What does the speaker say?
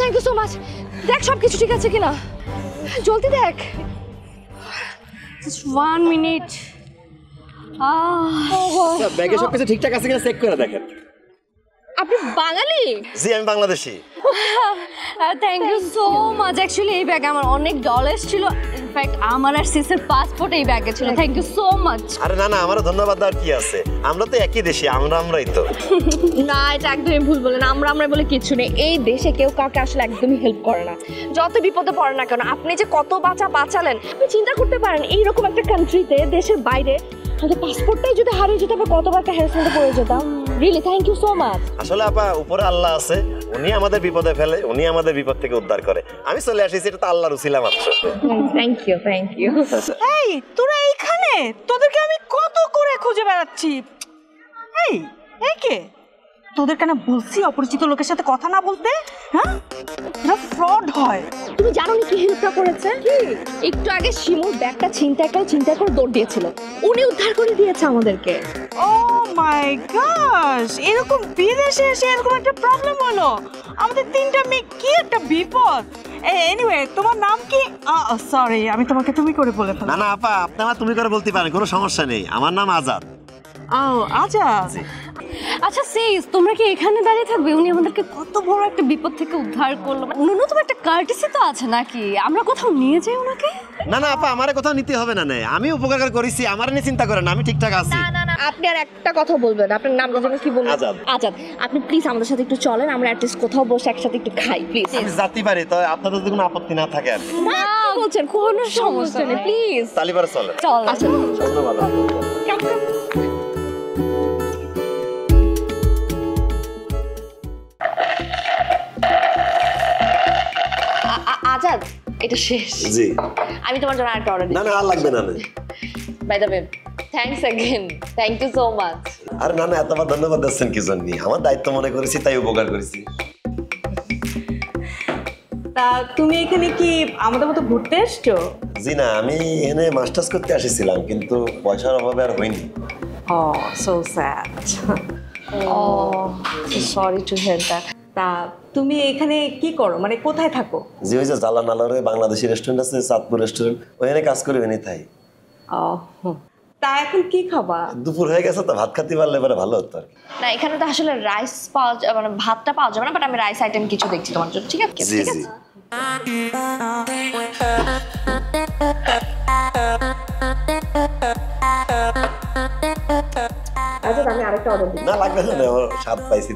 Thank you so much. দেখ সবকিছু ঠিক আছে কিনা, জলদি দেখ। Just 1 minute. ব্যাগে সবকিছু ঠিকঠাক আছে কিনা চেক করে দেখেন। আপনি বাঙালি? জি আমি Bangladeshi. Thank you so much. Actually এই ব্যাগে আমার অনেক ডলার্স ছিল, ইনফ্যাক্ট আমার আর সিসের পাসপোর্ট এই ব্যাগে ছিল। Thank you so much. আরে না না, আমারও ধন্যবাদ দেওয়ার কি আছে, আমরা তো একই দেশি, আমরাই তো। না, এটা একদমই ভুল বলেন। আমরা বলে কিছু নেই। এই দেশে কেউ কাউকে আসলে একদমই হেল্প করে না, যত বিপদে পড়ে না কেন। আপনি যে কত বাঁচালেন, আপনি চিন্তা করতে পারেন এইরকম একটা কান্ট্রিতে, দেশের বাইরে আমাদের পাসপোর্টটাই যদি হারিয়ে যেত, আমরা কতবার একটা হ্যারাসমেন্টে পড়ে যেতাম। Really thank you so much. আসলে আপা উপরে আল্লাহ আছে, উনি আমাদের বিপদে ফেলে, উনি আমাদের বিপদ থেকে উদ্ধার করে। আমি চলে আসি, এটা তো আল্লাহর উসিলা মাত্র। Thank you. এই তোরা এইখানে? তোদেরকে আমি কত করে খুঁজে বেড়াচ্ছি। এই এই কে? তোদের কেন বলছি অপরিচিত লোকের সাথে কথা না বলতে? হ্যাঁ, এরা ফ্রড হয়। তুমি জানো না কি হেল্পটা করেছে? একটু আগে শিমুর ব্যাগটা ছিনতাই করে দৌড় দিয়েছিল, উনি উদ্ধার করে দিয়েছে আমাদেরকে। ও মাই গশ, এরকম বিদেশে এসে এরকম একটা প্রবলেম হলো। আমাদের 3টা মেয়ে, কি একটা বিপদ। এনিওয়ে, তোমার নাম কি? সরি, আমি তোমাকে তুমি করে বলে ফেললাম। না না আপা, আপনি আমার তুমি করে বলতে পারেন, কোনো সমস্যা নেই। আমার নাম আজাদ। ও আজাদ। আচ্ছা সিস, তোমরা কি এখানে দাঁড়িয়ে থাকবে? উনি আমাদেরকে কত বড় একটা বিপদ থেকে উদ্ধার করলো। ন্যূনতম একটা কার্টিসি তো আছে নাকি? আমরা কোথাও নিয়ে যাই ওনাকে? না না আপা, আমারে কোথাও নিতে হবে না। আমি উপকার করেছি, আমার নিয়ে চিন্তা করেন, আমি ঠিকঠাক আছি। না, আপনি আর একটা কথা বলবেন। আপনার নামটা যেন কি বলবেন? আজাদ। আপনি প্লিজ আমাদের সাথে একটু চলেন, আমরা অ্যাটলিস্ট কোথাও বসে একসাথে একটু খাই প্লিজ। আমি যেতে পারি, তো আপনাদের যদি কোনো আপত্তি না থাকে আর। না বলছেন, কোনো সমস্যা নেই, প্লিজ তালিবারে চলে। চল। আচ্ছা ধন্যবাদ। আজাদ, এটা শেষ। জি। আমি তোমার জন্য আরেকটা অর্ডার দিই। না না, আর লাগবে না। By the way, thanks again. Thank you so much. আরে না না, এতবার ধন্যবাদ দিচ্ছেন কি জন্য? আমার দায়িত্ব মনে করেছি, তাই উপকার করেছি। তা তুমি এখানে কি আমাদের মতো ঘুরতে এসছো? জি না, আমি এখানে মাস্টার্স করতে এসেছিলাম, কিন্তু পয়সার অভাবে আর হয়নি। Oh so sad. Oh sorry to hear that. তা তুমি এখানে কি করো, মানে কোথায় থাকো? জি ওই যে জালানালরে বাংলাদেশি রেস্টুরেন্ট আছে, চাঁদপুর রেস্টুরেন্ট, ওখানে কাজ করে এনে তাই। তা এখন কি খাবা? দুপুর হয়ে গেছে তো, ভাত খাতে পারলে এবারে ভালো হতো আর কি। না, এখানে তো আসলে রাইস পাওয়া মানে ভাতটা পাওয়া যাবে না, বাট আমি রাইস আইটেম কিছু দেখছি তোমার জন্য। ঠিক আছে? জি ঠিক জি। আছে। আচ্ছা, আমি আরেকটা অর্ডার দিই। না লাগবে না, আমার স্বাদ পাইছি।